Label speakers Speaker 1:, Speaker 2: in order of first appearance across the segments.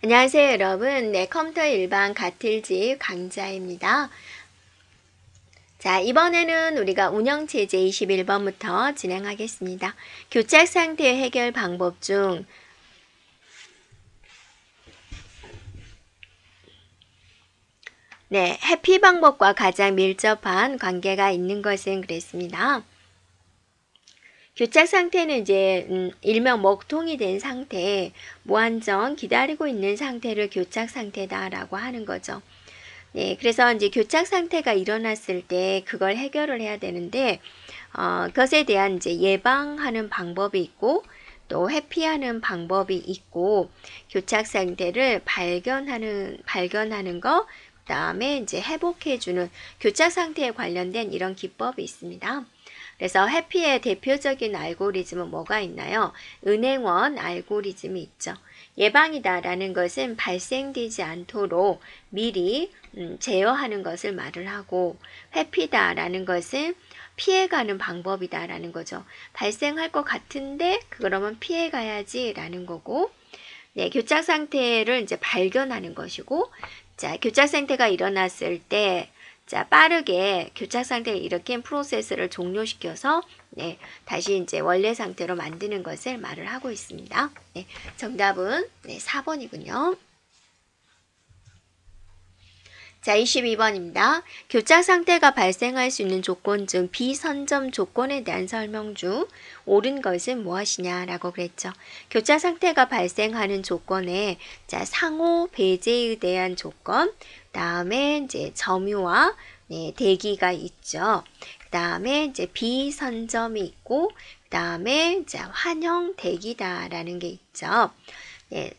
Speaker 1: 안녕하세요, 여러분. 네, 컴퓨터 일반 가틀집 강좌입니다. 자, 이번에는 우리가 운영체제 21번부터 진행하겠습니다. 교착 상태 해결 방법 중 해피 방법과 가장 밀접한 관계가 있는 것은 그랬습니다. 교착 상태는 이제 일명 먹통이 된 상태, 무한정 기다리고 있는 상태를 교착 상태다라고 하는 거죠. 네, 그래서 이제 교착 상태가 일어났을 때 그걸 해결을 해야 되는데, 그것에 대한 이제 예방하는 방법이 있고, 또 회피하는 방법이 있고, 교착 상태를 발견하는 거, 그 다음에 이제 회복해주는 교착 상태에 관련된 이런 기법이 있습니다. 그래서 회피의 대표적인 알고리즘은 뭐가 있나요? 은행원 알고리즘이 있죠. 예방이다라는 것은 발생되지 않도록 미리 제어하는 것을 말을 하고, 회피다라는 것은 피해가는 방법이다라는 거죠. 발생할 것 같은데 그러면 피해가야지라는 거고, 네, 교착 상태를 이제 발견하는 것이고, 자, 교착 상태가 일어났을 때 자, 빠르게 교착 상태를 일으킨 프로세스를 종료시켜서 다시 이제 원래 상태로 만드는 것을 말을 하고 있습니다. 네, 정답은 4번이군요. 자, 22번입니다. 교착 상태가 발생할 수 있는 조건 중 비선점 조건에 대한 설명 중 옳은 것은 무엇이냐라고 그랬죠. 교착 상태가 발생하는 조건에 자, 상호 배제에 대한 조건, 다음에 이제 점유와 대기가 있죠. 그 다음에 이제 비선점이 있고, 그 다음에 이제 환영 대기다라는 게 있죠. 네.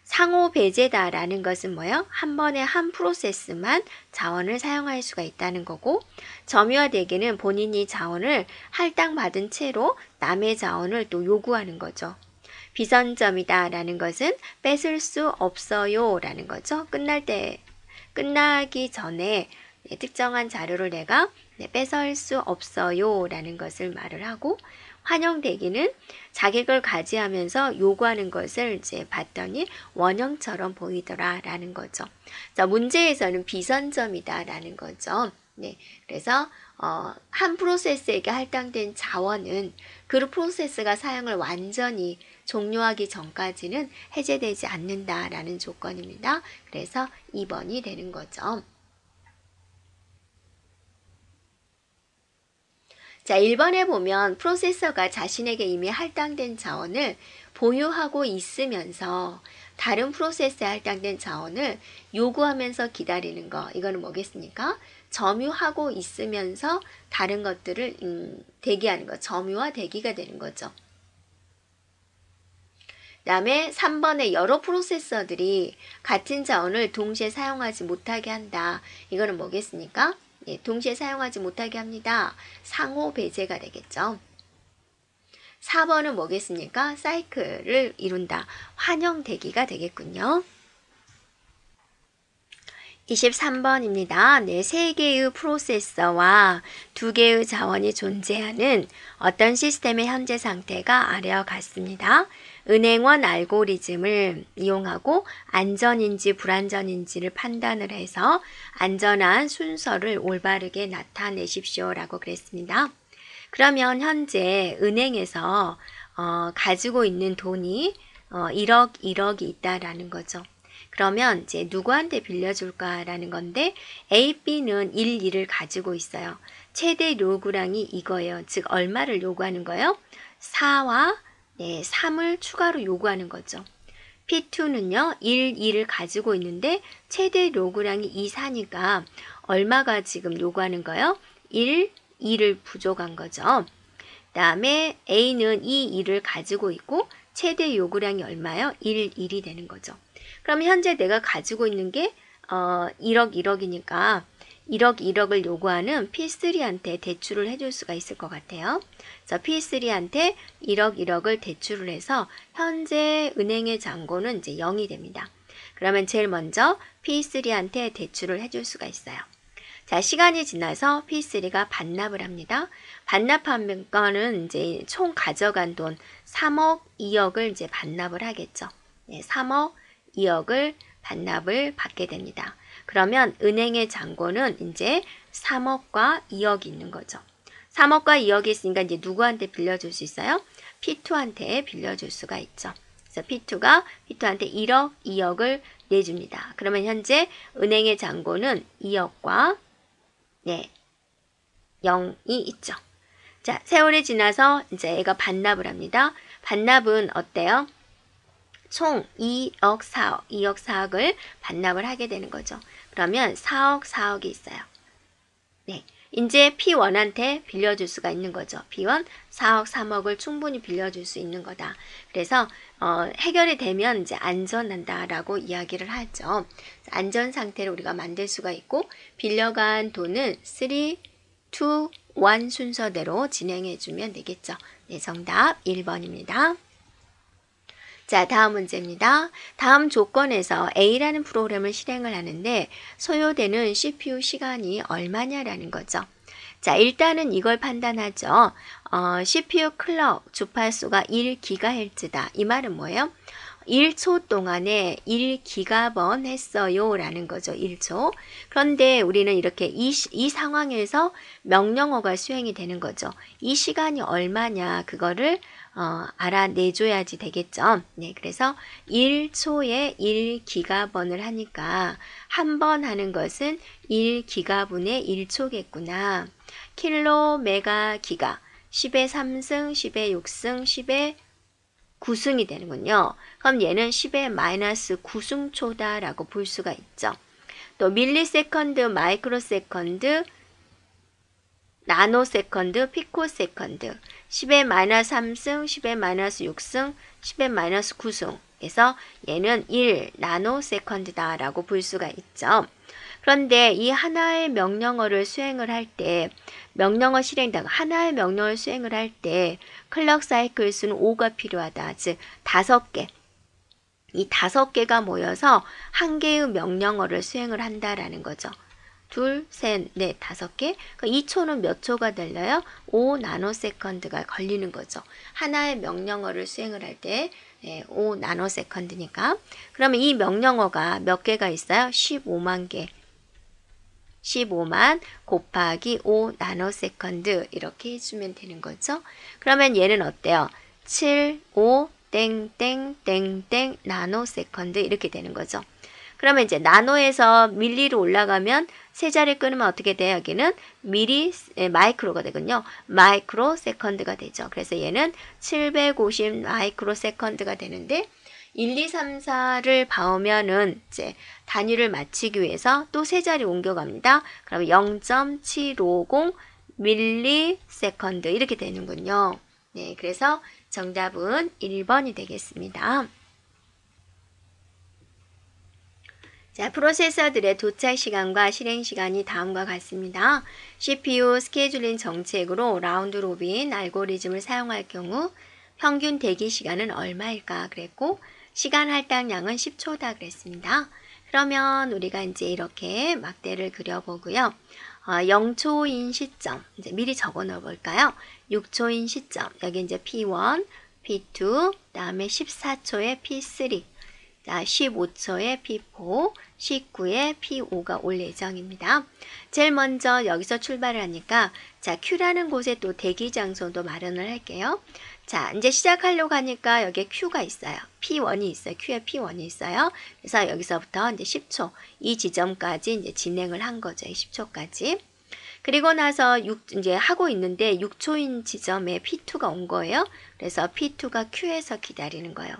Speaker 1: 상호 배제다라는 것은 뭐예요? 한 번에 한 프로세스만 자원을 사용할 수가 있다는 거고, 점유와 대기는 본인이 자원을 할당받은 채로 남의 자원을 또 요구하는 거죠. 비선점이다라는 것은 뺏을 수 없어요 라는 거죠. 끝나기 전에 특정한 자료를 내가 뺏을 수 없어요 라는 것을 말을 하고, 환영 대기는 자격을 가지하면서 요구하는 것을 이제 봤더니 원형처럼 보이더라 라는 거죠. 자, 문제에서는 비선점이다 라는 거죠. 네, 그래서 한 프로세스에게 할당된 자원은 그 프로세스가 사용을 완전히 종료하기 전까지는 해제되지 않는다라는 조건입니다. 그래서 2번이 되는 거죠. 자, 1번에 보면 프로세서가 자신에게 이미 할당된 자원을 보유하고 있으면서 다른 프로세스에 할당된 자원을 요구하면서 기다리는 거, 이거는 뭐겠습니까? 점유하고 있으면서 다른 것들을 대기하는 거, 점유와 대기가 되는 거죠. 그 다음에 3번에 여러 프로세서들이 같은 자원을 동시에 사용하지 못하게 한다. 이거는 뭐겠습니까? 동시에 사용하지 못하게 합니다. 상호 배제가 되겠죠. 4번은 뭐겠습니까? 사이클을 이룬다. 환영 대기가 되겠군요. 23번입니다. 3개의 프로세서와 2개의 자원이 존재하는 어떤 시스템의 현재 상태가 아래와 같습니다. 은행원 알고리즘을 이용하고 안전인지 불안전인지를 판단을 해서 안전한 순서를 올바르게 나타내십시오라고 그랬습니다. 그러면 현재 은행에서 가지고 있는 돈이 1억이 있다라는 거죠. 그러면 이제 누구한테 빌려줄까라는 건데, A, B는 1, 2를 가지고 있어요. 최대 요구량이 이거예요. 즉 얼마를 요구하는 거예요? 4와 3을 추가로 요구하는 거죠. P2는요 1, 2를 가지고 있는데 최대 요구량이 2, 4니까 얼마가 지금 요구하는 거예요? 1, 2를 부족한 거죠. 그 다음에 A는 2, 2를 가지고 있고 최대 요구량이 얼마예요? 1, 1이 되는 거죠. 그럼 현재 내가 가지고 있는 게 1억, 1억이니까 1억, 1억을 요구하는 P3한테 대출을 해줄 수가 있을 것 같아요. 그래서 P3한테 1억, 1억을 대출을 해서 현재 은행의 잔고는 이제 0이 됩니다. 그러면 제일 먼저 P3한테 대출을 해줄 수가 있어요. 자, 시간이 지나서 P3가 반납을 합니다. 반납한 거는 이제 총 가져간 돈 3억, 2억을 이제 반납을 하겠죠. 3억, 2억을 반납을 받게 됩니다. 그러면 은행의 잔고는 이제 3억과 2억이 있는 거죠. 3억과 2억이 있으니까 이제 누구한테 빌려줄 수 있어요? P2한테 빌려줄 수가 있죠. 그래서 P2한테 1억, 2억을 내줍니다. 그러면 현재 은행의 잔고는 2억과 0이 있죠. 자, 세월이 지나서 이제 얘가 반납을 합니다. 반납은 어때요? 총 2억 4억, 2억 4억을 반납을 하게 되는 거죠. 그러면 4억 4억이 있어요. 네, 이제 P1한테 빌려줄 수가 있는 거죠. P1 4억 3억을 충분히 빌려줄 수 있는 거다. 그래서 해결이 되면 이제 안전한다라고 이야기를 하죠. 안전 상태를 우리가 만들 수가 있고 빌려간 돈은 3, 2, 1 순서대로 진행해 주면 되겠죠. 네, 정답 1번입니다. 자, 다음 문제입니다. 다음 조건에서 A라는 프로그램을 실행을 하는데 소요되는 CPU 시간이 얼마냐라는 거죠. 자, 일단은 이걸 판단하죠. CPU 클럭 주파수가 1GHz다. 이 말은 뭐예요? 1초 동안에 1기가번 했어요 라는 거죠. 1초. 그런데 우리는 이렇게 이 상황에서 명령어가 수행이 되는 거죠. 이 시간이 얼마냐 그거를 알아내줘야지 되겠죠. 네, 그래서 1초에 1기가번을 하니까 한 번 하는 것은 1기가분의 1초겠구나. 킬로, 메가, 기가 10의 3승, 10의 6승, 10의 9승이 되는군요. 그럼 얘는 10의 마이너스 9승초다 라고 볼 수가 있죠. 또 밀리세컨드, 마이크로세컨드, 나노세컨드, 피코세컨드 10의 마이너스 3승, 10의 마이너스 6승, 10의 마이너스 9승 그래서 얘는 1 나노세컨드다 라고 볼 수가 있죠. 그런데 이 하나의 명령어를 수행을 할 때 명령어 실행당 하나의 명령어를 수행을 할 때 클럭 사이클 수는 5가 필요하다. 즉 5개. 이 5개가 모여서 한 개의 명령어를 수행을 한다라는 거죠. 둘, 셋, 넷, 5개. 2초는 몇 초가 걸려요? 5 나노세컨드가 걸리는 거죠. 하나의 명령어를 수행을 할 때 5 나노세컨드니까. 그러면 이 명령어가 몇 개가 있어요? 15만 개. 15만 곱하기 5 나노세컨드 이렇게 해주면 되는 거죠. 그러면 얘는 어때요? 7, 5, 땡땡땡땡 나노세컨드 이렇게 되는 거죠. 그러면 이제 나노에서 밀리로 올라가면 세 자리 끊으면 어떻게 돼요? 여기는 마이크로가 되군요. 마이크로 세컨드가 되죠. 그래서 얘는 750 마이크로 세컨드가 되는데 1, 2, 3, 4를 봐오면은 이제 단위를 맞추기 위해서 또 세 자리 옮겨갑니다. 그럼 0.750 밀리세컨드 이렇게 되는군요. 네, 그래서 정답은 1번이 되겠습니다. 자, 프로세서들의 도착 시간과 실행 시간이 다음과 같습니다. CPU 스케줄링 정책으로 라운드 로빈 알고리즘을 사용할 경우 평균 대기 시간은 얼마일까 그랬고 시간 할당량은 10초다 그랬습니다. 그러면 우리가 이제 이렇게 막대를 그려보고요. 0초인 시점, 이제 미리 적어 넣어 볼까요? 6초인 시점, 여기 이제 P1, P2, 다음에 14초의 P3, 자, 15초의 P4, 19의 P5가 올 예정입니다. 제일 먼저 여기서 출발을 하니까 자, Q라는 곳에 또 대기 장소도 마련을 할게요. 자, 이제 시작하려고 하니까 여기에 Q가 있어요. P1이 있어요. Q에 P1이 있어요. 그래서 여기서부터 이제 10초, 이 지점까지 이제 진행을 한 거죠. 10초까지. 그리고 나서 이제 하고 있는데 6초인 지점에 P2가 온 거예요. 그래서 P2가 Q에서 기다리는 거예요.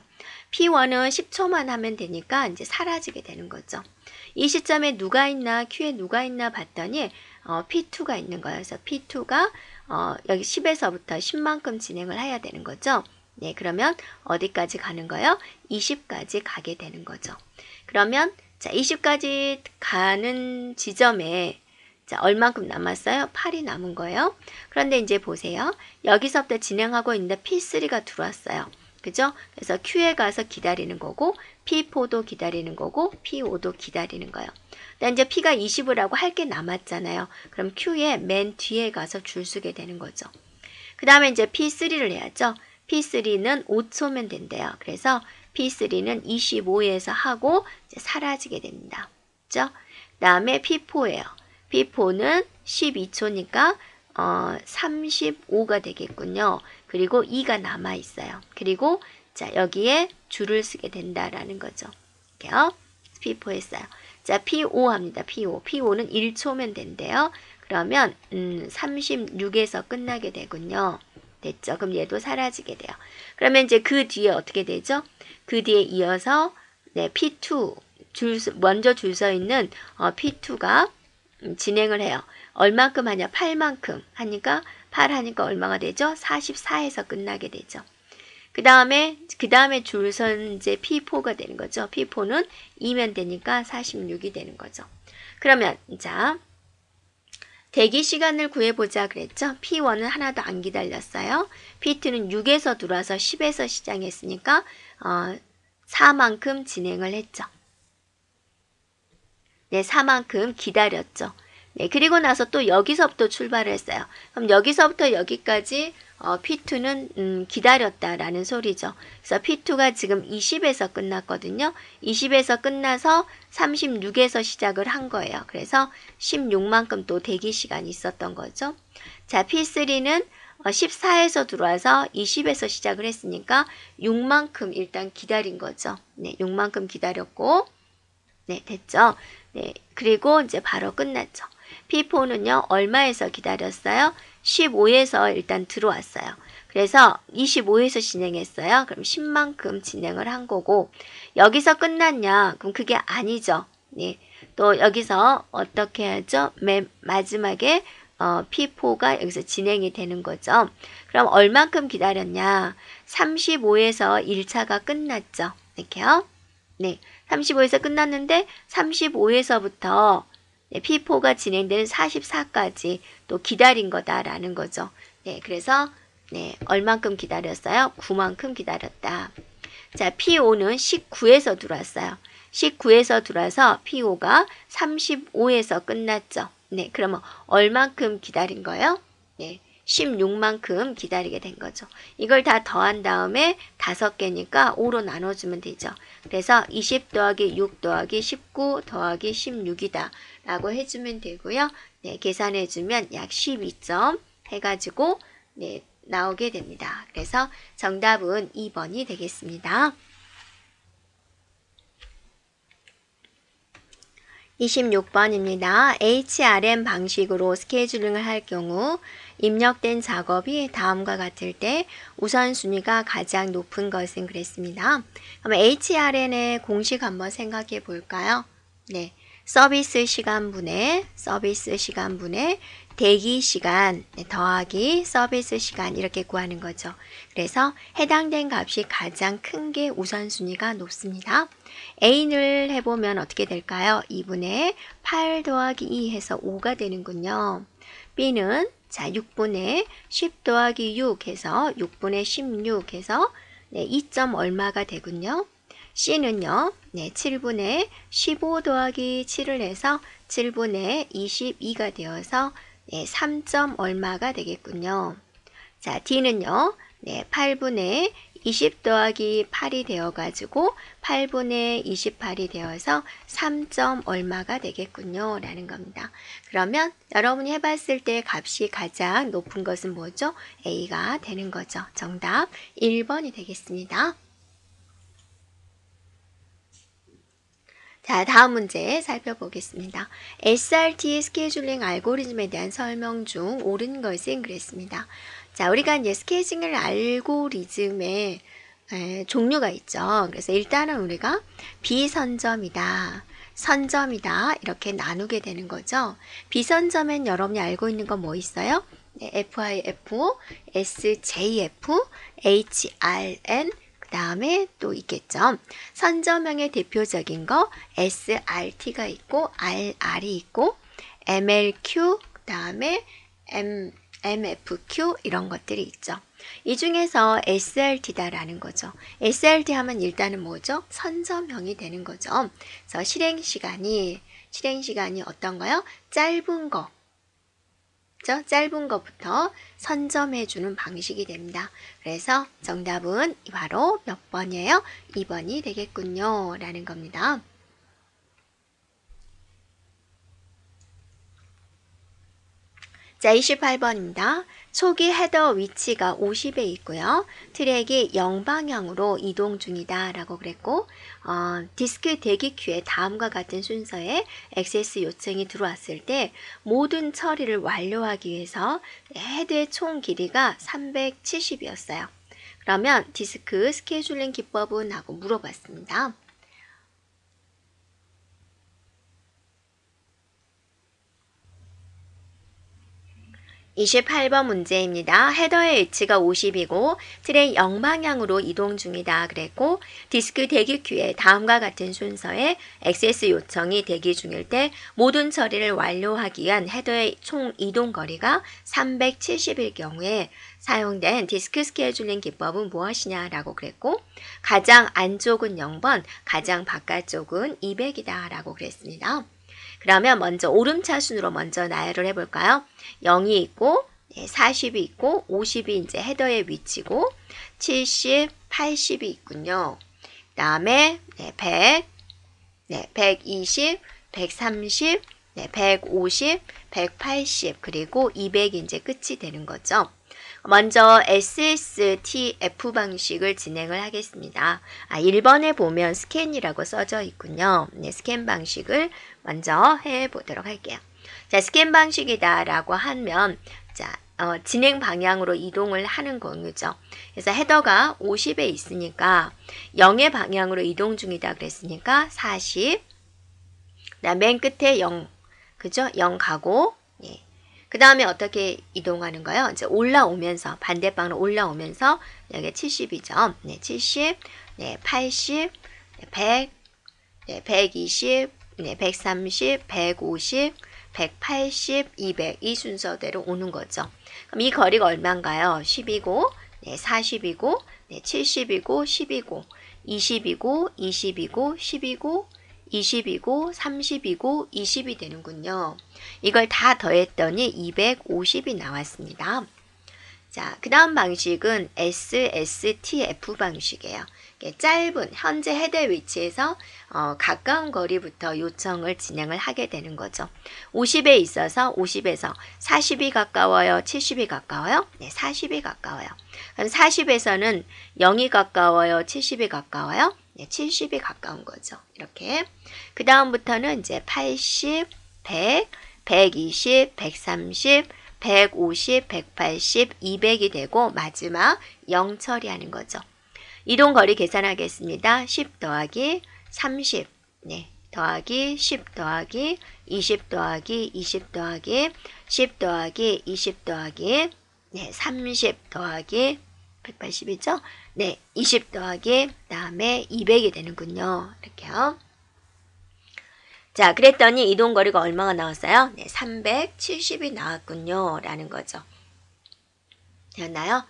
Speaker 1: P1은 10초만 하면 되니까 이제 사라지게 되는 거죠. 이 시점에 누가 있나, Q에 누가 있나 봤더니 P2가 있는 거예요. 그래서 P2가 여기 10에서부터 10만큼 진행을 해야 되는 거죠. 네, 그러면 어디까지 가는 거예요? 20까지 가게 되는 거죠. 그러면 자, 20까지 가는 지점에 자, 얼만큼 남았어요? 8이 남은 거예요. 그런데 이제 보세요. 여기서부터 진행하고 있는데 P3가 들어왔어요. 그죠? 그래서 Q에 가서 기다리는 거고 P4도 기다리는 거고 P5도 기다리는 거예요. 근데 이제 P가 20을 하고 할 게 남았잖아요. 그럼 Q의 맨 뒤에 가서 줄 서게 되는 거죠. 그 다음에 이제 P3를 해야죠. P3는 5초면 된대요. 그래서 P3는 25에서 하고 이제 사라지게 됩니다. 그죠? 그 다음에 P4예요. P4는 12초니까 35가 되겠군요. 그리고 2가 남아 있어요. 그리고 자, 여기에 줄을 쓰게 된다라는 거죠. 이렇게요. P4 했어요. 자, P5 합니다. P5. P5는 1초면 된대요. 그러면 36에서 끝나게 되군요. 됐죠? 그럼 얘도 사라지게 돼요. 그러면 이제 그 뒤에 어떻게 되죠? 그 뒤에 이어서 네, P2 먼저 줄 서 있는 P2가 진행을 해요. 얼만큼 하냐? 8만큼 하니까 8 하니까 얼마가 되죠? 44에서 끝나게 되죠. 그 다음에 줄 선 이제 P4가 되는 거죠. P4는 2면 되니까 46이 되는 거죠. 그러면 자, 대기 시간을 구해보자 그랬죠. P1은 하나도 안 기다렸어요. P2는 6에서 들어와서 10에서 시작했으니까 4만큼 진행을 했죠. 네, 4만큼 기다렸죠. 네, 그리고 나서 또 여기서부터 출발을 했어요. 그럼 여기서부터 여기까지 P2는 기다렸다라는 소리죠. 그래서 P2가 지금 20에서 끝났거든요. 20에서 끝나서 36에서 시작을 한 거예요. 그래서 16만큼 또 대기 시간이 있었던 거죠. 자, P3는 14에서 들어와서 20에서 시작을 했으니까 6만큼 일단 기다린 거죠. 네, 6만큼 기다렸고, 네, 됐죠. 네, 그리고 이제 바로 끝났죠. P4는요, 얼마에서 기다렸어요? 15에서 일단 들어왔어요. 그래서 25에서 진행했어요. 그럼 10만큼 진행을 한 거고, 여기서 끝났냐? 그럼 그게 아니죠. 네, 또 여기서 어떻게 하죠? 맨 마지막에 P4가 여기서 진행이 되는 거죠. 그럼 얼만큼 기다렸냐? 35에서 1차가 끝났죠. 이렇게요. 네, 35에서 끝났는데 35에서부터 P4가 진행되는 44까지 또 기다린 거다라는 거죠. 네, 그래서 네, 얼만큼 기다렸어요? 9만큼 기다렸다. 자, P5는 19에서 들어왔어요. 19에서 들어와서 P5가 35에서 끝났죠. 네, 그러면 얼만큼 기다린 거예요? 네, 16만큼 기다리게 된 거죠. 이걸 다 더한 다음에 5개니까 5로 나눠주면 되죠. 그래서 20 더하기 6 더하기 19 더하기 16이다 라고 해주면 되고요. 네, 계산해주면 약 12점 해가지고 네, 나오게 됩니다. 그래서 정답은 2번이 되겠습니다. 26번입니다. HRM 방식으로 스케줄링을 할 경우 입력된 작업이 다음과 같을 때 우선순위가 가장 높은 것은 그랬습니다. 그럼 HRM의 공식 한번 생각해 볼까요? 네, 서비스 시간분의 대기 시간 더하기 서비스 시간 이렇게 구하는 거죠. 그래서 해당된 값이 가장 큰 게 우선순위가 높습니다. A를 해보면 어떻게 될까요? 2분의 8 더하기 2 해서 5가 되는군요. B는 자 6분의 10 더하기 6 해서 6분의 16 해서 네, 2점 얼마가 되군요. C는요. 네, 7분의 15 더하기 7을 해서 7분의 22가 되어서 네, 3점 얼마가 되겠군요. 자, D는요. 네, 8분의 20 더하기 8이 되어가지고 8분의 28이 되어서 3점 얼마가 되겠군요. 라는 겁니다. 그러면 여러분이 해봤을 때 값이 가장 높은 것은 뭐죠? A가 되는 거죠. 정답 1번이 되겠습니다. 자, 다음 문제 살펴보겠습니다. SRT 스케줄링 알고리즘에 대한 설명 중 옳은 것은 그랬습니다. 자, 우리가 이제 스케줄링 알고리즘의 종류가 있죠. 그래서 일단은 우리가 비선점이다, 선점이다 이렇게 나누게 되는 거죠. 비선점엔 여러분이 알고 있는 건 뭐 있어요? 네, FIF, SJF, HRN 그 다음에 또 있겠죠. 선점형의 대표적인 거 SRT가 있고 RR이 있고 MLQ 그 다음에 MFQ 이런 것들이 있죠. 이 중에서 SRT다라는 거죠. SRT 하면 일단은 뭐죠? 선점형이 되는 거죠. 그래서 실행시간이 어떤가요? 짧은 거. 짧은 것부터 선점해 주는 방식이 됩니다. 그래서 정답은 바로 몇 번이에요? 2번이 되겠군요. 라는 겁니다. 자, 28번입니다. 초기 헤더 위치가 50에 있고요. 트랙이 0방향으로 이동 중이다 라고 그랬고 디스크 대기 큐에 다음과 같은 순서에 액세스 요청이 들어왔을 때 모든 처리를 완료하기 위해서 헤드의 총 길이가 370이었어요. 그러면 디스크 스케줄링 기법은? 하고 물어봤습니다. 28번 문제입니다. 헤더의 위치가 50이고 트랙 0방향으로 이동 중이다 그랬고 디스크 대기 큐에 다음과 같은 순서에 액세스 요청이 대기 중일 때 모든 처리를 완료하기 위한 헤더의 총 이동 거리가 370일 경우에 사용된 디스크 스케줄링 기법은 무엇이냐라고 그랬고 가장 안쪽은 0번, 가장 바깥쪽은 200이다 라고 그랬습니다. 그러면 먼저 오름차순으로 먼저 나열을 해볼까요? 0이 있고 40이 있고 50이 이제 헤더의 위치고 70, 80이 있군요. 그 다음에 100, 120, 130, 150, 180 그리고 200이 이제 끝이 되는 거죠. 먼저 SSTF 방식을 진행을 하겠습니다. 1번에 보면 스캔이라고 써져 있군요. 스캔 방식을 먼저 해보도록 할게요. 자, 스캔 방식이다 라고 하면 자, 진행 방향으로 이동을 하는 경우죠. 그래서 헤더가 50에 있으니까 0의 방향으로 이동 중이다 그랬으니까 40, 맨 끝에 0, 그죠? 0 가고 그 다음에 어떻게 이동하는가요? 이제 올라오면서 반대방으로 올라오면서 여기 70이죠. 70, 80, 100, 120, 130, 150, 180, 200 이 순서대로 오는 거죠. 그럼 이 거리가 얼마인가요? 10이고, 40이고, 70이고, 10이고, 20이고, 20이고, 10이고, 20이고, 30이고, 20이 되는군요. 이걸 다 더했더니 250이 나왔습니다. 자, 그 다음 방식은 SSTF 방식이에요. 짧은 현재 헤더 위치에서 가까운 거리부터 요청을 진행을 하게 되는 거죠. 50에 있어서 50에서 40이 가까워요? 70이 가까워요? 40이 가까워요. 그럼 40에서는 0이 가까워요? 70이 가까워요? 70이 가까운 거죠. 이렇게. 그 다음부터는 이제 80, 100, 120, 130, 150, 180, 200이 되고 마지막 0 처리하는 거죠. 이동 거리 계산하겠습니다. 10 더하기 30, 더하기 10 더하기 20 더하기 20 더하기 10 더하기 20 더하기 30 더하기 180이죠? 20 더하기 다음에 200이 되는군요. 이렇게요. 자, 그랬더니 이동거리가 얼마가 나왔어요? 370이 나왔군요. 라는 거죠. 되었나요?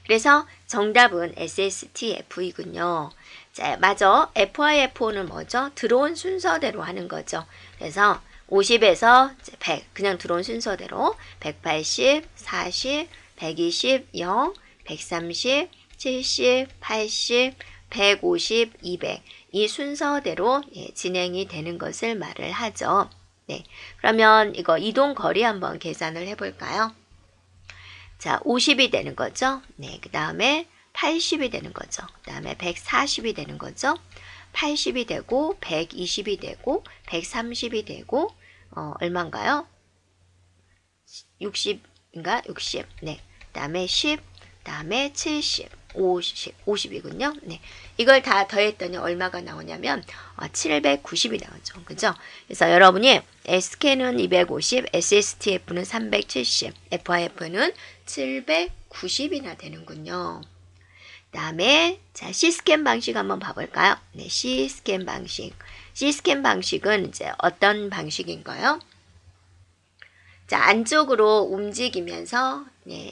Speaker 1: 그래서 정답은 SSTF이군요. 자, 맞아. FIFO는 뭐죠? 들어온 순서대로 하는 거죠. 그래서 50에서 100, 그냥 들어온 순서대로 180, 40, 120, 0, 130, 70, 80, 150, 200 이 순서대로 진행이 되는 것을 말을 하죠. 그러면 이거 이동 거리 한번 계산을 해볼까요? 자, 50이 되는 거죠. 그 다음에 80이 되는 거죠. 그 다음에 140이 되는 거죠. 80이 되고 120이 되고 130이 되고 얼마인가요? 60인가? 60. 그 다음에 10, 그 다음에 70, 50이군요. 이걸 다 더했더니 얼마가 나오냐면 790이 나오죠. 그죠? 그래서 여러분이 SK는 250, SSTF는 370, FIF는 790이나 되는군요. 그 다음에 자, C스캔 방식 한번 봐볼까요? C스캔 방식. C스캔 방식은 이제 어떤 방식인가요? 자, 안쪽으로 움직이면서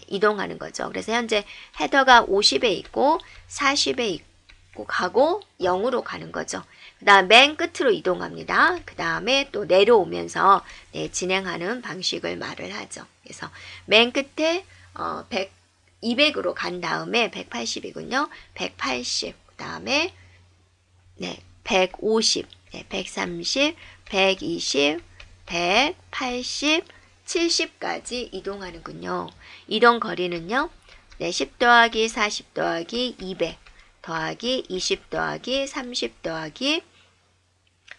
Speaker 1: 이동하는 거죠. 그래서 현재 헤더가 50에 있고 40에 있고 가고 0으로 가는 거죠. 그 다음 맨 끝으로 이동합니다. 그 다음에 또 내려오면서 네, 진행하는 방식을 말을 하죠. 그래서 맨 끝에 200으로 간 다음에 180이군요. 180, 그 다음에 네, 150, 네, 130, 120, 180, 70까지 이동하는군요. 이동 거리는요. 네, 10 더하기 40 더하기 200 더하기 20 더하기 30 더하기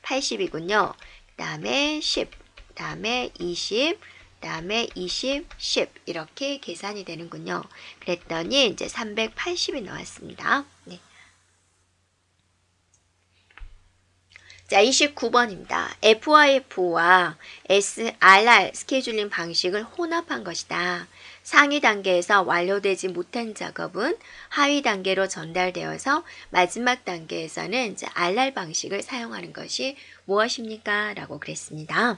Speaker 1: 80이군요. 그 다음에 10, 그 다음에 20, 그 다음에 20, 10 이렇게 계산이 되는군요. 그랬더니 이제 380이 나왔습니다. 네. 자, 29번입니다. FYF와 SRR 스케줄링 방식을 혼합한 것이다. 상위 단계에서 완료되지 못한 작업은 하위 단계로 전달되어서 마지막 단계에서는 이제 RR 방식을 사용하는 것이 무엇입니까? 라고 그랬습니다.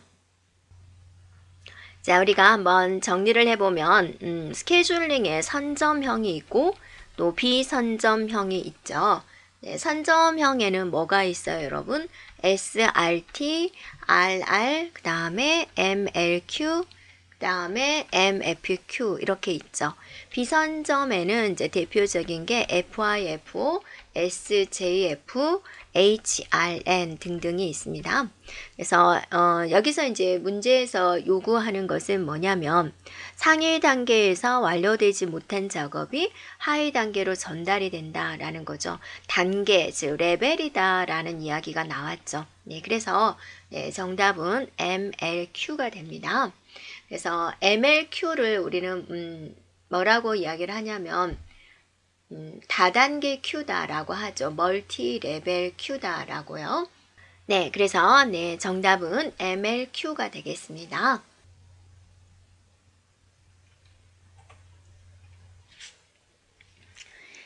Speaker 1: 자, 우리가 한번 정리를 해보면 스케줄링에 선점형이 있고 또 비선점형이 있죠. 네, 선점형에는 뭐가 있어요, 여러분? SRT, RR, 그 다음에 MLQ, 그 다음에 MFQ 이렇게 있죠. 비선점에는 이제 대표적인 게 FIFO, SJF, HRN 등등이 있습니다. 그래서 여기서 이제 문제에서 요구하는 것은 뭐냐면 상위 단계에서 완료되지 못한 작업이 하위 단계로 전달이 된다라는 거죠. 단계, 즉 레벨이다라는 이야기가 나왔죠. 네, 그래서 네, 정답은 MLQ가 됩니다. 그래서 MLQ를 우리는 뭐라고 이야기를 하냐면 다단계 Q다라고 하죠. 멀티 레벨 Q다라고요. 네, 그래서 네, 정답은 MLQ가 되겠습니다.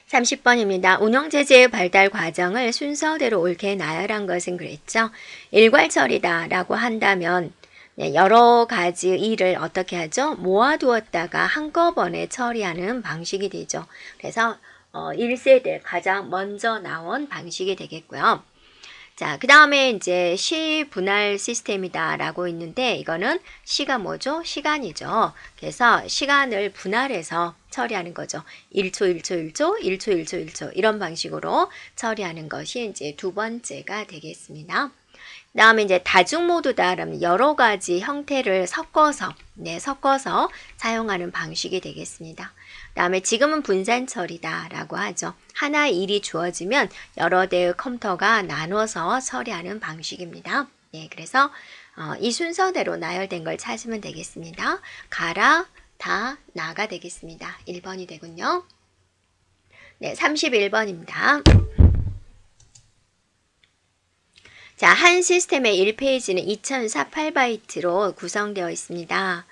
Speaker 1: (30번입니다) 운영체제의 발달 과정을 순서대로 옳게 나열한 것은 그랬죠. 일괄처리다 라고 한다면 네, 여러 가지 일을 어떻게 하죠? 모아두었다가 한꺼번에 처리하는 방식이 되죠. 그래서 1세대 가장 먼저 나온 방식이 되겠고요. 자, 그 다음에 이제 시 분할 시스템이다 라고 있는데 이거는 시가 뭐죠? 시간이죠. 그래서 시간을 분할해서 처리하는 거죠. 1초, 1초, 1초, 1초, 1초, 1초 이런 방식으로 처리하는 것이 이제 두 번째가 되겠습니다. 그 다음에 이제 다중 모드다 라면 여러 가지 형태를 섞어서 사용하는 방식이 되겠습니다. 그 다음에 지금은 분산 처리다 라고 하죠. 하나의 일이 주어지면 여러 대의 컴퓨터가 나눠서 처리하는 방식입니다. 네, 그래서 이 순서대로 나열된 걸 찾으면 되겠습니다. 가라, 다, 나가 되겠습니다. 1번이 되군요. 네, 31번입니다. 자, 한 시스템의 1페이지는 2048바이트로 구성되어 있습니다.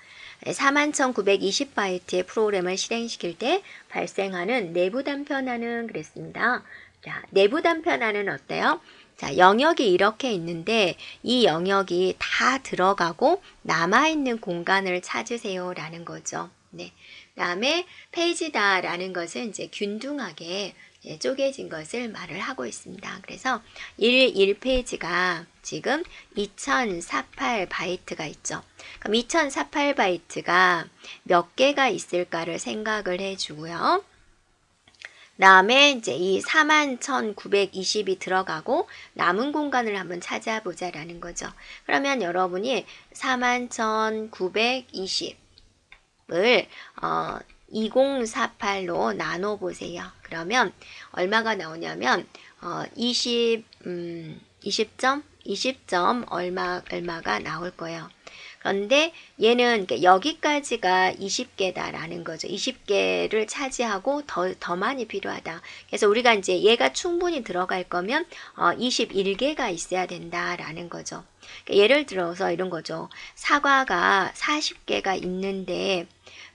Speaker 1: 41,920바이트의 프로그램을 실행시킬 때 발생하는 내부 단편화는 그랬습니다. 자, 내부 단편화는 어때요? 자, 영역이 이렇게 있는데 이 영역이 다 들어가고 남아있는 공간을 찾으세요 라는 거죠. 네. 그 다음에 페이지다 라는 것은 이제 균등하게 쪼개진 것을 말을 하고 있습니다. 그래서 1페이지가 지금 2048바이트가 있죠. 그럼 2048바이트가 몇 개가 있을까를 생각을 해주고요. 그 다음에 이제 이 41,920이 들어가고 남은 공간을 한번 찾아보자 라는 거죠. 그러면 여러분이 41,920을 2048로 나눠보세요. 그러면 얼마가 나오냐면 20점 얼마가 나올 거예요. 그런데 얘는 여기까지가 20개다라는 거죠. 20개를 차지하고 더 많이 필요하다. 그래서 우리가 이제 얘가 충분히 들어갈 거면 21개가 있어야 된다라는 거죠. 예를 들어서 이런 거죠. 사과가 40개가 있는데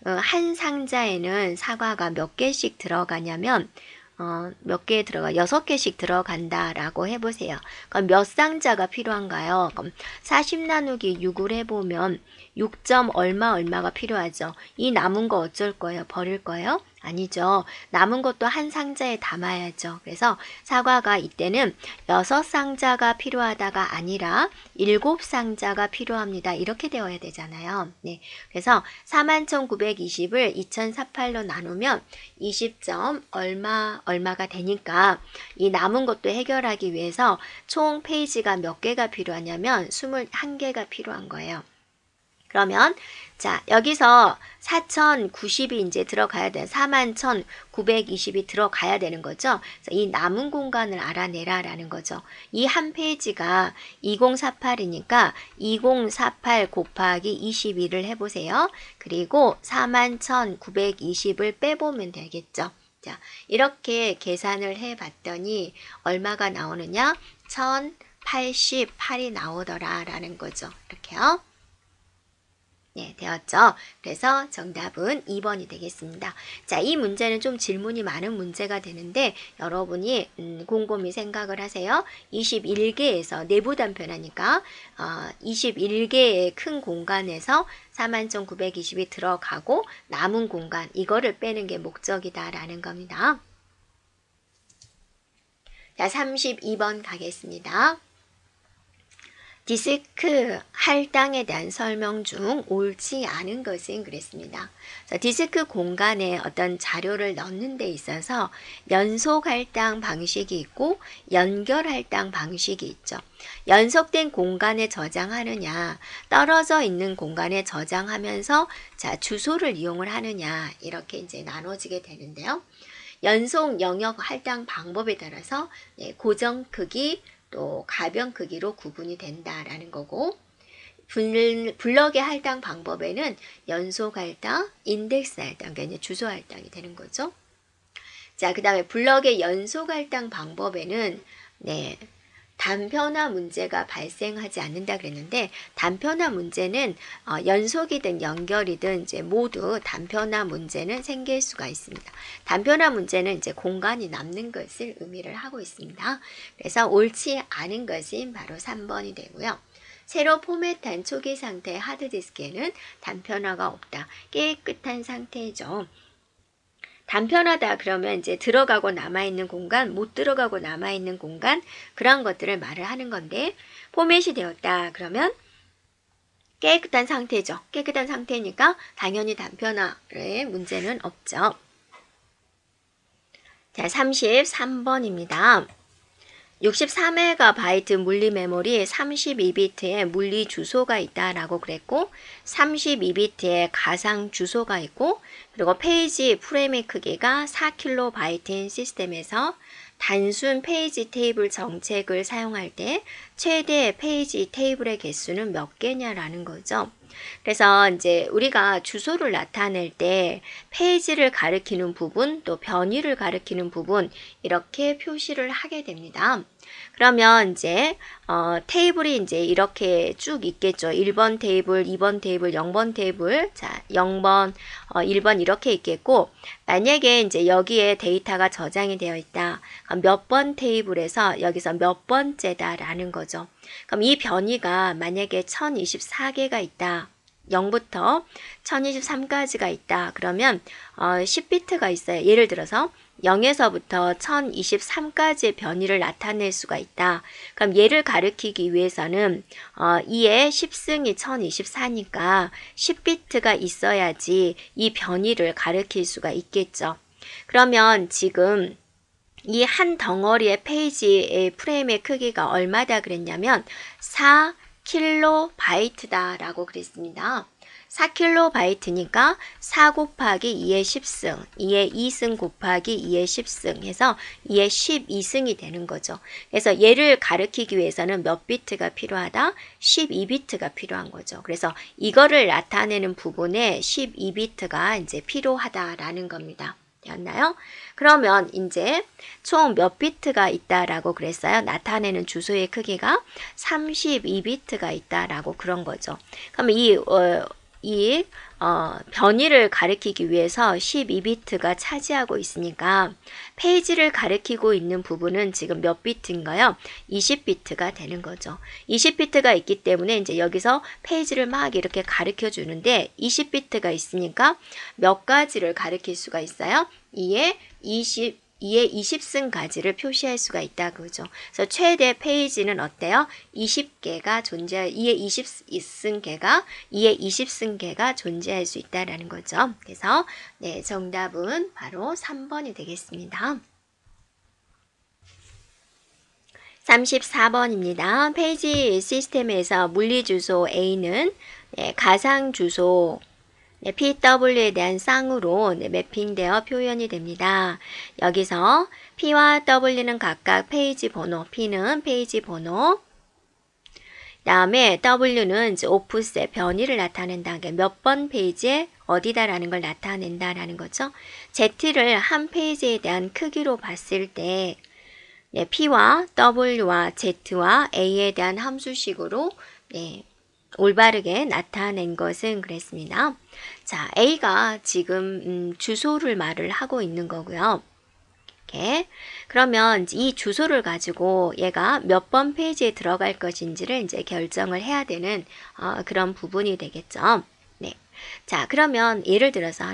Speaker 1: 한 상자에는 사과가 몇 개씩 들어가냐면 몇 개 들어가? 6개씩 들어간다라고 해보세요. 그럼 몇 상자가 필요한가요? 그럼 40 나누기 6을 해보면 6점 얼마가 필요하죠. 이 남은 거 어쩔 거예요? 버릴 거예요? 아니죠. 남은 것도 한 상자에 담아야죠. 그래서 사과가 이때는 6상자가 필요하다가 아니라 7상자가 필요합니다. 이렇게 되어야 되잖아요. 네. 그래서 41,920을 2048로 나누면 20점 얼마가 되니까 이 남은 것도 해결하기 위해서 총 페이지가 몇 개가 필요하냐면 21개가 필요한 거예요. 그러면 자 여기서 4,090이 이제 들어가야 돼. 41,920이 들어가야 되는 거죠. 그래서 이 남은 공간을 알아내라 라는 거죠. 이 한 페이지가 2048이니까 2048 곱하기 22를 해보세요. 그리고 41,920을 빼보면 되겠죠. 자 이렇게 계산을 해봤더니 얼마가 나오느냐? 1,088이 나오더라 라는 거죠. 이렇게요. 네, 되었죠? 그래서 정답은 2번이 되겠습니다. 자, 이 문제는 좀 질문이 많은 문제가 되는데 여러분이 곰곰이 생각을 하세요. 21개에서 내부 단편하니까 21개의 큰 공간에서 41,920이 들어가고 남은 공간 이거를 빼는 게 목적이다라는 겁니다. 자, 32번 가겠습니다. 디스크 할당에 대한 설명 중 옳지 않은 것은 그랬습니다. 디스크 공간에 어떤 자료를 넣는 데 있어서 연속 할당 방식이 있고 연결 할당 방식이 있죠. 연속된 공간에 저장하느냐, 떨어져 있는 공간에 저장하면서 자, 주소를 이용을 하느냐 이렇게 이제 나눠지게 되는데요. 연속 영역 할당 방법에 따라서 고정 크기 또 가변 크기로 구분이 된다라는 거고 블럭의 할당 방법에는 연속 할당, 인덱스 할당, 그러니까 주소 할당이 되는 거죠. 자, 그 다음에 블럭의 연속 할당 방법에는 단편화 문제가 발생하지 않는다 그랬는데 단편화 문제는 연속이든 연결이든 이제 모두 단편화 문제는 생길 수가 있습니다. 단편화 문제는 이제 공간이 남는 것을 의미를 하고 있습니다. 그래서 옳지 않은 것이 바로 3번이 되고요. 새로 포맷한 초기 상태의 하드디스크에는 단편화가 없다. 깨끗한 상태죠. 단편하다 그러면 이제 들어가고 남아있는 공간, 못 들어가고 남아있는 공간 그런 것들을 말을 하는 건데 포맷이 되었다 그러면 깨끗한 상태죠. 깨끗한 상태니까 당연히 단편화의 문제는 없죠. 자, 33번입니다. 63MB 물리 메모리 32비트의 물리 주소가 있다라고 그랬고 32비트의 가상 주소가 있고 그리고 페이지 프레임의 크기가 4KB 시스템에서 단순 페이지 테이블 정책을 사용할 때 최대 페이지 테이블의 개수는 몇 개냐라는 거죠. 그래서 이제 우리가 주소를 나타낼 때 페이지를 가리키는 부분 또 변이를 가리키는 부분 이렇게 표시를 하게 됩니다. 그러면 이제 테이블이 이제 이렇게 쭉 있겠죠. 1번 테이블, 2번 테이블, 0번 테이블, 자 0번, 1번 이렇게 있겠고 만약에 이제 여기에 데이터가 저장이 되어 있다. 그럼 몇 번 테이블에서 여기서 몇 번째다라는 거죠. 그럼 이 변이가 만약에 1024개가 있다. 0부터 1023까지가 있다. 그러면 10비트가 있어요. 예를 들어서 0에서부터 1023까지의 변이를 나타낼 수가 있다. 그럼 얘를 가리키기 위해서는 2의 10승이 1024니까 10비트가 있어야지 이 변이를 가리킬 수가 있겠죠. 그러면 지금 이 한 덩어리의 페이지의 프레임의 크기가 얼마다 그랬냐면 4KB 라고 그랬습니다. 4KB 니까 4 곱하기 2의 10승, 2의 2승 곱하기 2의 10승 해서 2의 12승이 되는 거죠. 그래서 얘를 가리키기 위해서는 몇 비트가 필요하다? 12비트가 필요한 거죠. 그래서 이거를 나타내는 부분에 12비트가 이제 필요하다라는 겁니다. 되었나요? 그러면 이제 총 몇 비트가 있다라고 그랬어요? 나타내는 주소의 크기가 32비트가 있다라고 그런 거죠. 그러면 이 이 변이를 가리키기 위해서 12비트가 차지하고 있으니까 페이지를 가리키고 있는 부분은 지금 몇 비트인가요? 20비트가 되는 거죠. 20비트가 있기 때문에 이제 여기서 페이지를 막 이렇게 가리켜 주는데 20비트가 있으니까 몇 가지를 가리킬 수가 있어요? 2에 20승 가지를 표시할 수가 있다 그죠. 그래서 최대 페이지는 어때요? 20개가 2에 20승 개가 존재할 수 있다라는 거죠. 그래서 네, 정답은 바로 3번이 되겠습니다. 34번입니다. 페이지 시스템에서 물리주소 A는 가상주소 PW에 대한 쌍으로 매핑되어 표현이 됩니다. 여기서 P와 W는 각각 페이지 번호, P는 페이지 번호, 다음에 W는 오프셋, 변이를 나타낸다. 몇 번 페이지에 어디다라는 걸 나타낸다라는 거죠. Z를 한 페이지에 대한 크기로 봤을 때 P와 W와 Z와 A에 대한 함수식으로 올바르게 나타낸 것은 그랬습니다. 자, A가 지금 주소를 말을 하고 있는 거고요. 이렇게. 그러면 이 주소를 가지고 얘가 몇 번 페이지에 들어갈 것인지를 이제 결정을 해야 되는 그런 부분이 되겠죠. 네. 자, 그러면 예를 들어서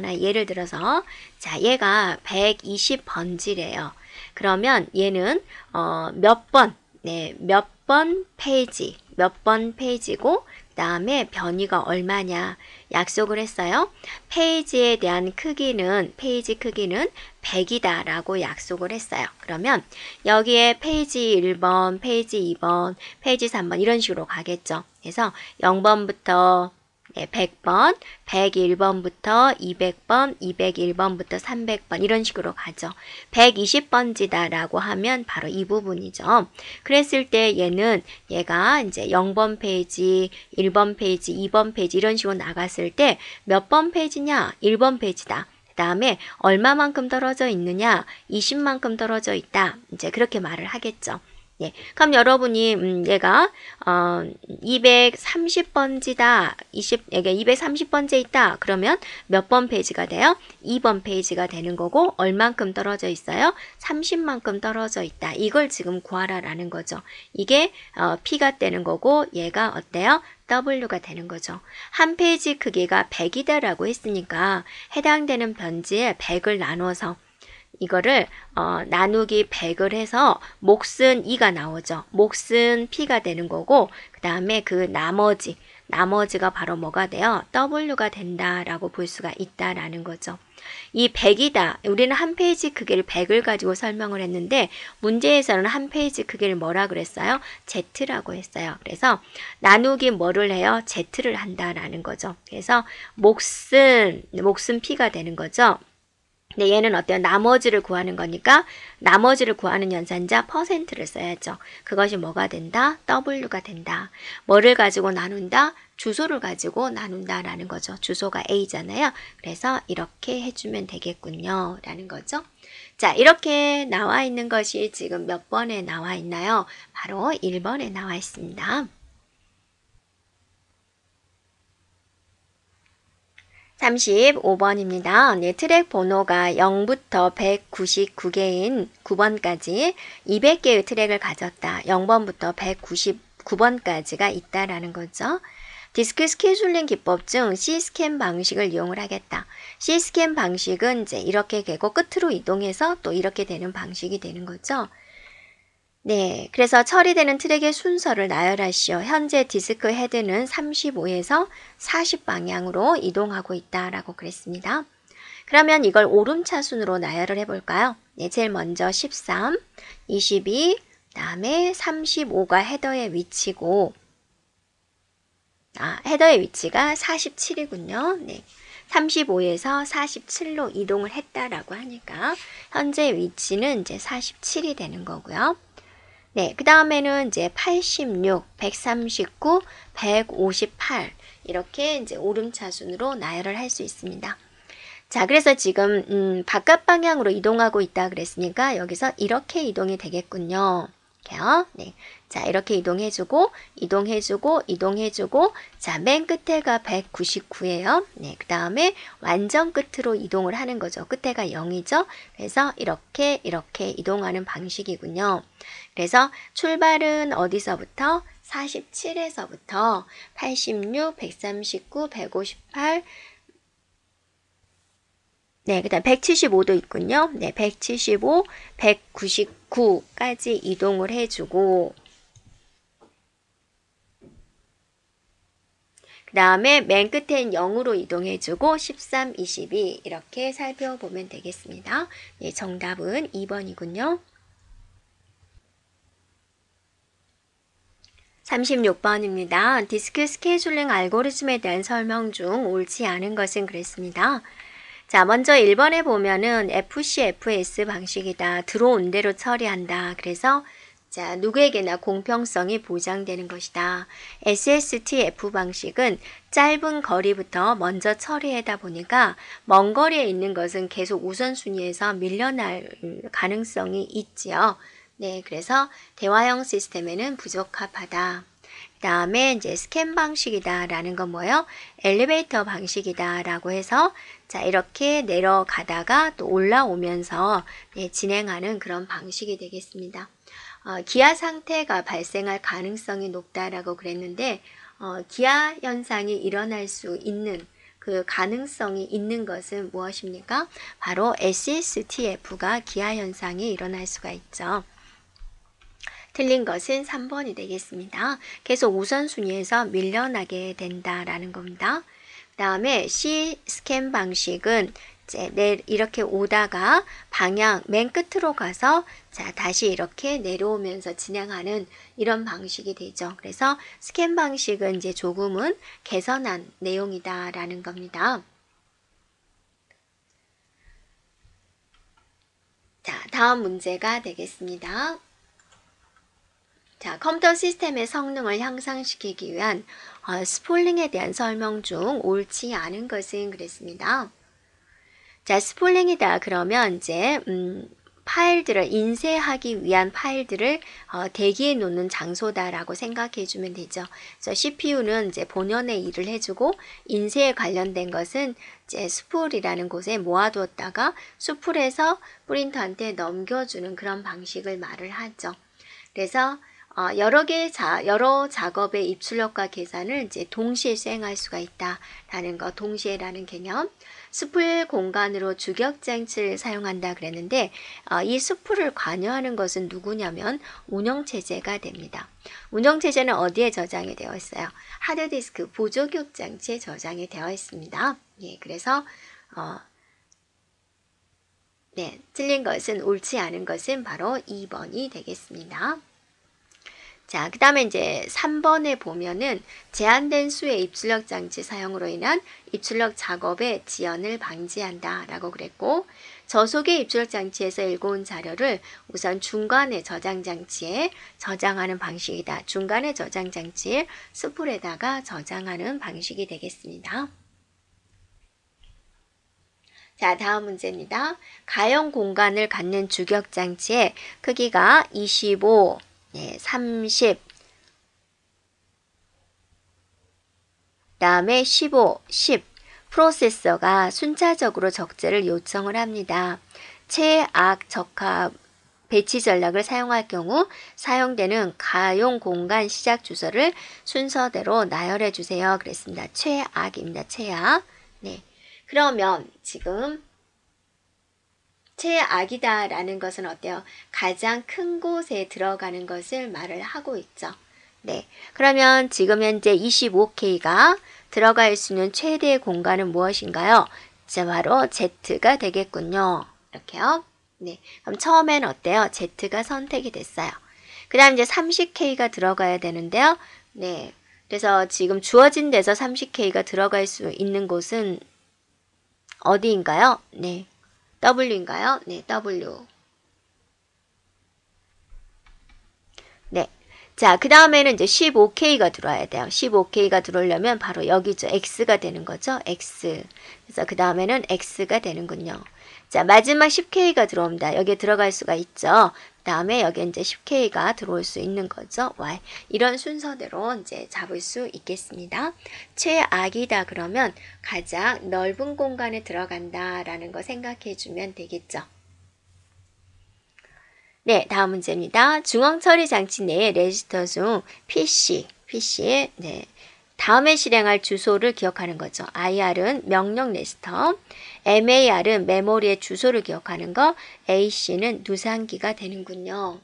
Speaker 1: 자, 얘가 120번지래요. 그러면 얘는 몇 번 페이지고 그 다음에 변이가 얼마냐 약속을 했어요. 페이지에 대한 페이지 크기는 100이다 라고 약속을 했어요. 그러면 여기에 페이지 1번, 페이지 2번, 페이지 3번 이런 식으로 가겠죠. 그래서 0번부터 100번, 101번부터 200번, 201번부터 300번 이런 식으로 가죠. 120번지다 라고 하면 바로 이 부분이죠. 그랬을 때 얘가 이제 0번 페이지, 1번 페이지, 2번 페이지 이런 식으로 나갔을 때 몇 번 페이지냐? 1번 페이지다. 그 다음에 얼마만큼 떨어져 있느냐? 20만큼 떨어져 있다. 이제 그렇게 말을 하겠죠. 예, 그럼 여러분이 얘가 230번지다. 얘가 230번째 있다. 그러면 몇 번 페이지가 돼요? 2번 페이지가 되는 거고 얼만큼 떨어져 있어요? 30만큼 떨어져 있다. 이걸 지금 구하라라는 거죠. 이게 P가 되는 거고 얘가 어때요? W가 되는 거죠. 한 페이지 크기가 100이다라고 했으니까 해당되는 편지에 100을 나눠서 이거를 나누기 100을 해서 몫은 2가 나오죠. 몫은 P가 되는 거고 그 다음에 그 나머지가 바로 뭐가 돼요? W가 된다라고 볼 수가 있다라는 거죠. 이 100이다. 우리는 한 페이지 크기를 100을 가지고 설명을 했는데 문제에서는 한 페이지 크기를 뭐라 그랬어요? Z라고 했어요. 그래서 나누기 뭐를 해요? Z를 한다라는 거죠. 그래서 몫은 P가 되는 거죠. 근데 얘는 어때요? 나머지를 구하는 거니까 나머지를 구하는 연산자 %를 써야죠. 그것이 뭐가 된다? W가 된다. 뭐를 가지고 나눈다? 주소를 가지고 나눈다라는 거죠. 주소가 A잖아요. 그래서 이렇게 해주면 되겠군요. 라는 거죠. 자, 이렇게 나와 있는 것이 지금 몇 번에 나와 있나요? 바로 1번에 나와 있습니다. 35번입니다. 네, 트랙 번호가 0부터 199개인 9번까지 200개의 트랙을 가졌다. 0번부터 199번까지가 있다라는 거죠. 디스크 스케줄링 기법 중 C스캔 방식을 이용을 하겠다. C스캔 방식은 이제 이렇게 되고 끝으로 이동해서 또 이렇게 되는 방식이 되는 거죠. 네, 그래서 처리되는 트랙의 순서를 나열하시오. 현재 디스크 헤드는 35에서 40방향으로 이동하고 있다라고 그랬습니다. 그러면 이걸 오름차순으로 나열을 해볼까요? 네, 제일 먼저 13, 22, 다음에 35가 헤더의 위치고 헤더의 위치가 47이군요. 네. 35에서 47로 이동을 했다라고 하니까 현재 위치는 이제 47이 되는 거고요. 네, 그 다음에는 이제 86, 139, 158 이렇게 이제 오름차순으로 나열을 할 수 있습니다. 자, 그래서 지금 바깥 방향으로 이동하고 있다 그랬으니까 여기서 이렇게 이동이 되겠군요. 이렇게요. 네. 자, 이렇게 이동해주고, 이동해주고, 이동해주고, 자, 맨 끝에가 199예요. 네, 그 다음에 완전 끝으로 이동을 하는 거죠. 끝에가 0이죠. 그래서 이렇게 이동하는 방식이군요. 그래서 출발은 어디서부터? 47에서부터 86, 139, 158, 네, 그 다음 175도 있군요. 네, 175, 199까지 이동을 해주고, 그 다음에 맨 끝엔 0으로 이동해주고 13, 22 이렇게 살펴보면 되겠습니다. 네, 정답은 2번이군요. 36번입니다. 디스크 스케줄링 알고리즘에 대한 설명 중 옳지 않은 것은 그랬습니다. 자, 먼저 1번에 보면은 FC, FS 방식이다. 들어온 대로 처리한다. 그래서 자, 누구에게나 공평성이 보장되는 것이다. SSTF 방식은 짧은 거리부터 먼저 처리하다 보니까 먼 거리에 있는 것은 계속 우선순위에서 밀려날 가능성이 있지요. 네, 그래서 대화형 시스템에는 부적합하다. 그 다음에 이제 스캔 방식이다라는 건 뭐예요? 엘리베이터 방식이다라고 해서 자, 이렇게 내려가다가 또 올라오면서 네, 진행하는 그런 방식이 되겠습니다. 기아 상태가 발생할 가능성이 높다라고 그랬는데 기아 현상이 일어날 수 있는 그 가능성이 있는 것은 무엇입니까? 바로 SSTF가 기아 현상이 일어날 수가 있죠. 틀린 것은 3번이 되겠습니다. 계속 우선순위에서 밀려나게 된다라는 겁니다. 그 다음에 C 스캔 방식은 이제 이렇게 오다가 방향 맨 끝으로 가서 자 다시 이렇게 내려오면서 진행하는 이런 방식이 되죠. 그래서 스캔 방식은 이제 조금은 개선한 내용이다라는 겁니다. 자, 다음 문제가 되겠습니다. 자, 컴퓨터 시스템의 성능을 향상시키기 위한 스폴링에 대한 설명 중 옳지 않은 것은 그랬습니다. 자, 스폴링이다 그러면 이제 파일들을 인쇄하기 위한 파일들을 대기해 놓는 장소다라고 생각해 주면 되죠. 그래서 CPU는 이제 본연의 일을 해주고 인쇄에 관련된 것은 이제 스풀이라는 곳에 모아두었다가 스풀에서 프린터한테 넘겨주는 그런 방식을 말을 하죠. 그래서 여러 작업의 입출력과 계산을 이제 동시에 수행할 수가 있다라는 거, 동시에라는 개념. 스풀 공간으로 주격 장치를 사용한다 그랬는데 이 스풀을 관여하는 것은 누구냐면 운영체제가 됩니다. 운영체제는 어디에 저장이 되어 있어요? 하드디스크 보조격 장치에 저장이 되어 있습니다. 예, 그래서 네, 틀린 것은 옳지 않은 것은 바로 2번이 되겠습니다. 자, 그 다음에 이제 3번에 보면은 제한된 수의 입출력 장치 사용으로 인한 입출력 작업의 지연을 방지한다 라고 그랬고 저속의 입출력 장치에서 읽어온 자료를 우선 중간에 저장 장치에 저장하는 방식이다. 중간에 저장 장치에 스풀에다가 저장하는 방식이 되겠습니다. 자, 다음 문제입니다. 가용 공간을 갖는 주격 장치의 크기가 25, 네, 30, 다음에 15, 10 프로세서가 순차적으로 적재를 요청을 합니다. 최악 적합 배치 전략을 사용할 경우 사용되는 가용 공간 시작 주소를 순서대로 나열해 주세요. 그랬습니다. 최악입니다. 최악. 네. 그러면 지금 최악이다라는 것은 어때요? 가장 큰 곳에 들어가는 것을 말을 하고 있죠. 네. 그러면 지금 현재 25K가 들어갈 수 있는 최대 공간은 무엇인가요? 자, 바로 Z가 되겠군요. 이렇게요. 네. 그럼 처음엔 어때요? Z가 선택이 됐어요. 그 다음 이제 30K가 들어가야 되는데요. 네. 그래서 지금 주어진 데서 30K가 들어갈 수 있는 곳은 어디인가요? 네. W인가요? 네, W. 네. 자, 그 다음에는 이제 15K가 들어와야 돼요. 15K가 들어오려면 바로 여기죠. X가 되는 거죠. X. 그래서 그 다음에는 X가 되는군요. 자, 마지막 10K가 들어옵니다. 여기에 들어갈 수가 있죠. 그다음에 여기 이제 10K가 들어올 수 있는 거죠. Y. 이런 순서대로 이제 잡을 수 있겠습니다. 최악이다 그러면 가장 넓은 공간에 들어간다라는 거 생각해 주면 되겠죠. 네, 다음 문제입니다. 중앙 처리 장치 내의 레지스터 중 PC의 네, 다음에 실행할 주소를 기억하는 거죠. IR은 명령 레지스터, MAR은 메모리의 주소를 기억하는 거, AC는 누상기가 되는군요.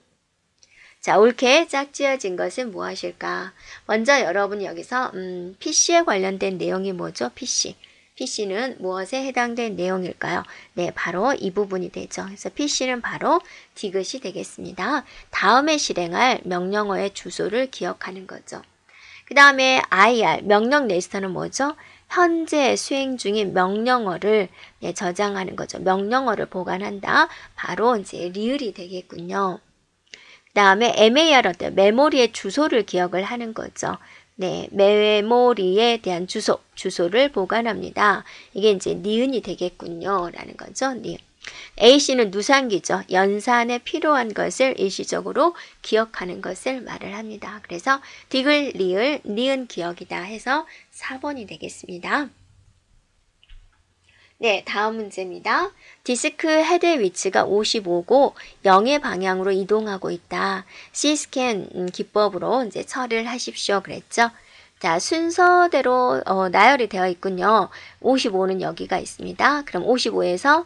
Speaker 1: 자, 옳게 짝지어진 것은 무엇일까? 먼저 여러분이 여기서 PC에 관련된 내용이 뭐죠? PC는 무엇에 해당된 내용일까요? 네, 바로 이 부분이 되죠. 그래서 PC는 바로 디귿이 되겠습니다. 다음에 실행할 명령어의 주소를 기억하는 거죠. 그 다음에 IR, 명령 레지스터는 뭐죠? 현재 수행 중인 명령어를 저장하는 거죠. 명령어를 보관한다. 바로 이제 리을이 되겠군요. 그 다음에 MAR 어때요? 메모리의 주소를 기억을 하는 거죠. 네, 메모리에 대한 주소를 보관합니다. 이게 이제 니은이 되겠군요. 라는 거죠. 니은. AC는 누상기죠. 연산에 필요한 것을 일시적으로 기억하는 것을 말을 합니다. 그래서 디귿, 리을, 니은 기억이다 해서 4번이 되겠습니다. 네, 다음 문제입니다. 디스크 헤드의 위치가 55고 0의 방향으로 이동하고 있다. C스캔 기법으로 이제 처리를 하십시오. 그랬죠? 자, 순서대로 나열이 되어 있군요. 55는 여기가 있습니다. 그럼 55에서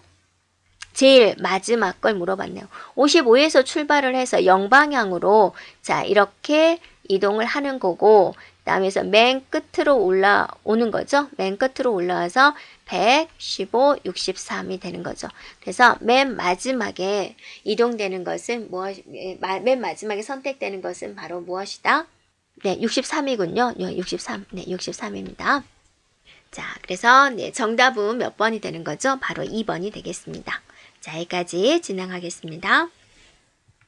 Speaker 1: 제일 마지막 걸 물어봤네요. 55에서 출발을 해서 0방향으로 자, 이렇게 이동을 하는 거고 그다음에서 맨 끝으로 올라오는 거죠. 맨 끝으로 올라와서 115, 63이 되는 거죠. 그래서 맨 마지막에 이동되는 것은 맨 마지막에 선택되는 것은 바로 무엇이다? 네, 63이군요. 63. 네, 63입니다. 자, 그래서 네, 정답은 몇 번이 되는 거죠? 바로 2번이 되겠습니다. 자, 여기까지 진행하겠습니다.